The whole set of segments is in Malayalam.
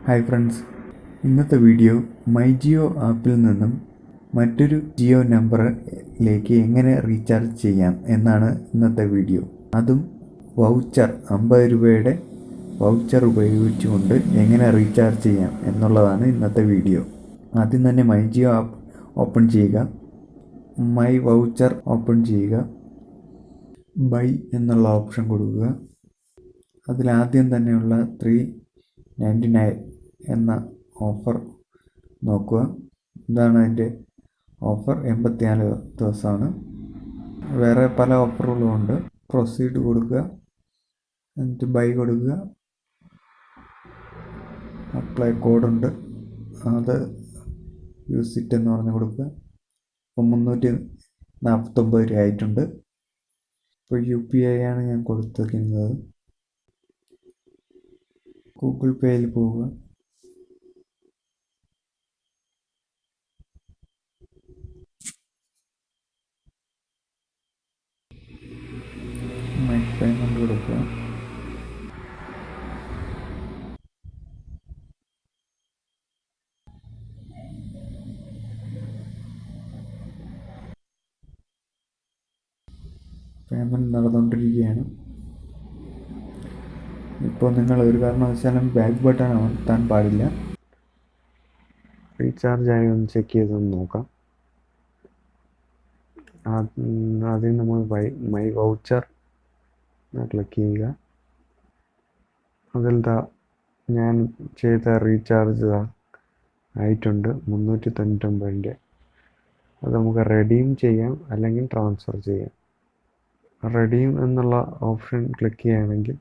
ഹായ് ഫ്രണ്ട്സ്, ഇന്നത്തെ വീഡിയോ MyJio ആപ്പിൽ നിന്നും മറ്റൊരു ജിയോ നമ്പറിലേക്ക് എങ്ങനെ റീചാർജ് ചെയ്യാം എന്നാണ് ഇന്നത്തെ വീഡിയോ. അതും വൗച്ചർ 50 രൂപയുടെ വൗച്ചർ ഉപയോഗിച്ചുകൊണ്ട് എങ്ങനെ റീചാർജ് ചെയ്യാം എന്നുള്ളതാണ് ഇന്നത്തെ വീഡിയോ. ആദ്യം തന്നെ MyJio ആപ്പ് ഓപ്പൺ ചെയ്യുക. മൈ വൗച്ചർ ഓപ്പൺ ചെയ്യുക. ബൈ എന്നുള്ള ഓപ്ഷൻ കൊടുക്കുക. അതിലാദ്യം തന്നെയുള്ള 399 എന്ന ഓഫർ നോക്കുക. ഇതാണ് അതിൻ്റെ ഓഫർ. 84 ദിവസമാണ്. വേറെ പല ഓഫറുകളും ഉണ്ട്. പ്രൊസീഡ് കൊടുക്കുക, എന്നിട്ട് ബൈ കൊടുക്കുക. അപ്ലൈ കോഡുണ്ട്, അത് യൂസ് ഇറ്റ് എന്ന് പറഞ്ഞ് കൊടുക്കുക. ഇപ്പം 349 രൂപ ആയിട്ടുണ്ട്. ഇപ്പോൾ UPI ആണ് ഞാൻ കൊടുത്തിരിക്കുന്നത്. ഗൂഗിൾ പേയിൽ പോവുക. പേയ്മെൻറ്റ് കൊടുക്കുക. പേയ്മെൻറ്റ് നടന്നുകൊണ്ടിരിക്കുകയാണ്. ഇപ്പോൾ നിങ്ങൾ ഒരു കാരണവശാലും ബാക്ക് ബട്ടൺ അമർത്താൻ പാടില്ല. റീചാർജ് ആയി ഒന്ന് ചെക്ക് ചെയ്തൊന്ന് നോക്കാം. ആദ്യം നമ്മൾ മൈ വൗച്ചർ ക്ലിക്ക് ചെയ്യുക. അതിൽ ഞാൻ ചെയ്ത റീചാർജ് ആയിട്ടുണ്ട് 399. അത് നമുക്ക് റെഡീം ചെയ്യാം, അല്ലെങ്കിൽ ട്രാൻസ്ഫർ ചെയ്യാം. റെഡീം എന്നുള്ള ഓപ്ഷൻ ക്ലിക്ക് ചെയ്യുകയാണെങ്കിൽ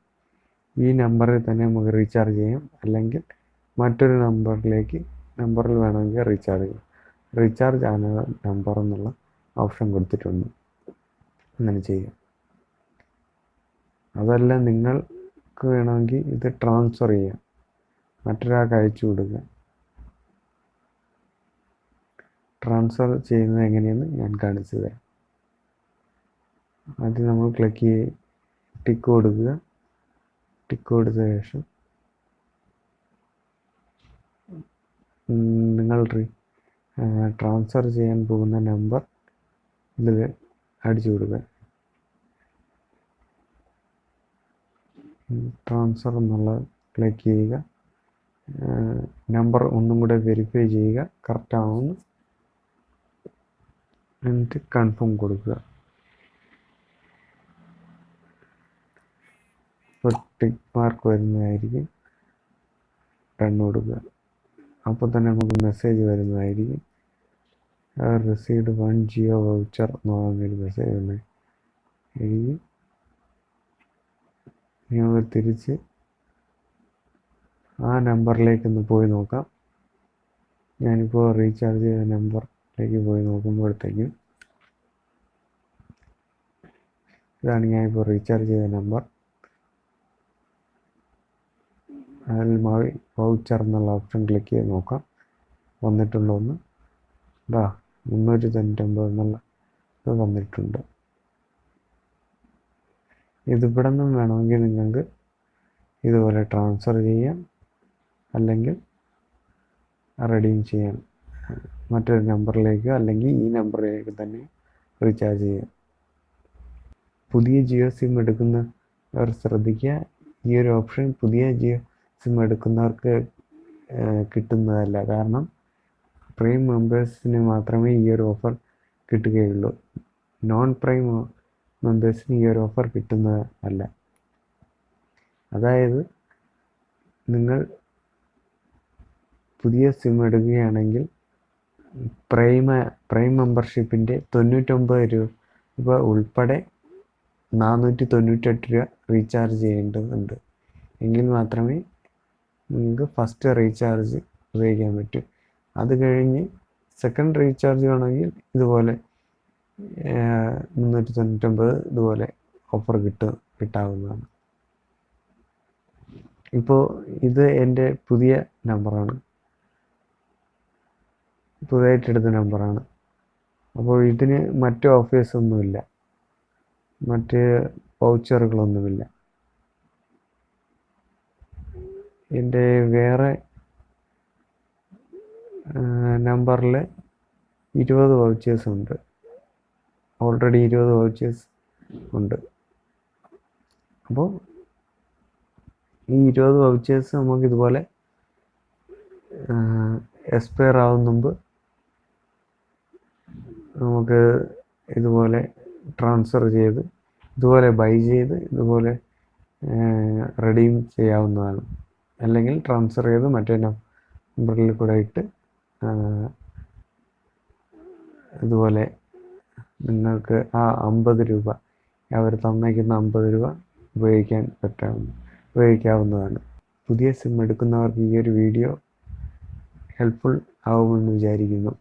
ഈ നമ്പറിൽ തന്നെ നമുക്ക് റീചാർജ് ചെയ്യാം, അല്ലെങ്കിൽ മറ്റൊരു നമ്പറിൽ വേണമെങ്കിൽ റീചാർജ് ചെയ്യാം. റീചാർജ് ആണ് നമ്പർ എന്നുള്ള ഓപ്ഷൻ കൊടുത്തിട്ടുണ്ട്. അങ്ങനെ ചെയ്യാം. അതല്ല, നിങ്ങൾക്ക് വേണമെങ്കിൽ ഇത് ട്രാൻസ്ഫർ ചെയ്യാം, മറ്റൊരാൾക്ക് അയച്ചു കൊടുക്കുക. ട്രാൻസ്ഫർ ചെയ്യുന്നത് എങ്ങനെയെന്ന് ഞാൻ കാണിച്ചു തരാം. ആദ്യം നമ്മൾ ടിക്ക് കൊടുക്കുക. ടിക്ക് കൊടുത്ത ശേഷം നിങ്ങൾ ട്രാൻസ്ഫർ ചെയ്യാൻ പോകുന്ന നമ്പർ ഇതിൽ അടിച്ചു കൊടുക്കുക. ട്രാൻസ്ഫർ എന്നുള്ള ക്ലിക്ക് ചെയ്യുക. നമ്പർ ഒന്നും കൂടെ വെരിഫൈ ചെയ്യുക, കറക്റ്റ് ആവുമെന്ന്. എന്നിട്ട് കൺഫേം കൊടുക്കുക. ടിക്ക് മാർക്ക് വരുന്നതായിരിക്കും. റൺ കൊടുക്കുക. അപ്പോൾ തന്നെ നമുക്ക് മെസ്സേജ് വരുന്നതായിരിക്കും. റിസീവ്ഡ് 1 ജിയോ വൗച്ചർ എന്ന് പറഞ്ഞൊരു മെസ്സേജ് എഴുതി നിങ്ങൾ തിരിച്ച് ആ നമ്പറിലേക്കൊന്ന് പോയി നോക്കാം. ഞാനിപ്പോൾ റീചാർജ് ചെയ്ത നമ്പറിലേക്ക് പോയി നോക്കുമ്പോഴത്തേക്കും ഇതാണ് ഞാനിപ്പോൾ റീചാർജ് ചെയ്ത നമ്പർ. അതിൽ വൗച്ചർ എന്നുള്ള ഓപ്ഷൻ ക്ലിക്ക് ചെയ്ത് നോക്കാം വന്നിട്ടുണ്ടോ എന്ന്. 399 എന്നുള്ള ഇത് വന്നിട്ടുണ്ട്. ഇതിവിടെ നിന്നും വേണമെങ്കിൽ നിങ്ങൾക്ക് ഇതുപോലെ ട്രാൻസ്ഫർ ചെയ്യാം, അല്ലെങ്കിൽ റെഡീം ചെയ്യാം മറ്റൊരു നമ്പറിലേക്ക്, അല്ലെങ്കിൽ ഈ നമ്പറിലേക്ക് തന്നെ റീചാർജ് ചെയ്യാം. പുതിയ ജിയോ സിം എടുക്കുന്നവർ ശ്രദ്ധിക്കുക. ഈ ഒരു ഓപ്ഷൻ പുതിയ ജിയോ സിം എടുക്കുന്നവർക്ക് കിട്ടുന്നതല്ല. കാരണം പ്രൈം മെമ്പേഴ്സിന് മാത്രമേ ഈ ഒരു ഓഫർ കിട്ടുകയുള്ളൂ. നോൺ പ്രൈം മെമ്പേഴ്സിന് ഈ ഒരു ഓഫർ കിട്ടുന്നതല്ല. അതായത് നിങ്ങൾ പുതിയ സിം എടുക്കുകയാണെങ്കിൽ പ്രൈം മെമ്പർഷിപ്പിൻ്റെ 99 രൂപ ഉൾപ്പെടെ 498 രൂപ റീചാർജ് ചെയ്യേണ്ടതുണ്ട്. എങ്കിൽ മാത്രമേ നിങ്ങൾക്ക് ഫസ്റ്റ് റീചാർജ് ഉപയോഗിക്കാൻ പറ്റൂ. അത് കഴിഞ്ഞ് സെക്കൻഡ് റീചാർജ് വേണമെങ്കിൽ ഇതുപോലെ 399 ഇതുപോലെ ഓഫർ കിട്ടാവുന്നതാണ്. ഇപ്പോൾ ഇത് എൻ്റെ പുതിയ നമ്പറാണ്, പുതിയതായിട്ടെടുത്ത നമ്പറാണ്. അപ്പോൾ ഇതിന് മറ്റ് ഓഫേഴ്സൊന്നുമില്ല, മറ്റ് വൗച്ചറുകളൊന്നുമില്ല. എൻ്റെ വേറെ നമ്പറിൽ 20 വൗച്ചേഴ്സ് ഉണ്ട്. ഓൾറെഡി 20 വൗച്ചേഴ്സ് ഉണ്ട്. അപ്പോൾ ഈ 20 വൗച്ചേഴ്സ് നമുക്ക് ഇതുപോലെ എക്സ്പയർ ആവും മുമ്പ് നമുക്ക് ഇതുപോലെ ട്രാൻസ്ഫർ ചെയ്ത് ഇതുപോലെ ബൈ ചെയ്ത് ഇതുപോലെ റെഡീം ചെയ്യാവുന്നതാണ്. അല്ലെങ്കിൽ ട്രാൻസ്ഫർ ചെയ്ത് മറ്റേ നമ്പറിൽ കൂടെ ഇട്ട് ഇതുപോലെ നിങ്ങൾക്ക് ആ 50 രൂപ അവർ തന്നേക്കുന്ന 50 രൂപ ഉപയോഗിക്കാവുന്നതാണ്. പുതിയ സിം എടുക്കുന്നവർക്ക് ഈ ഒരു വീഡിയോ ഹെൽപ്ഫുൾ ആവുമെന്ന് വിചാരിക്കുന്നു.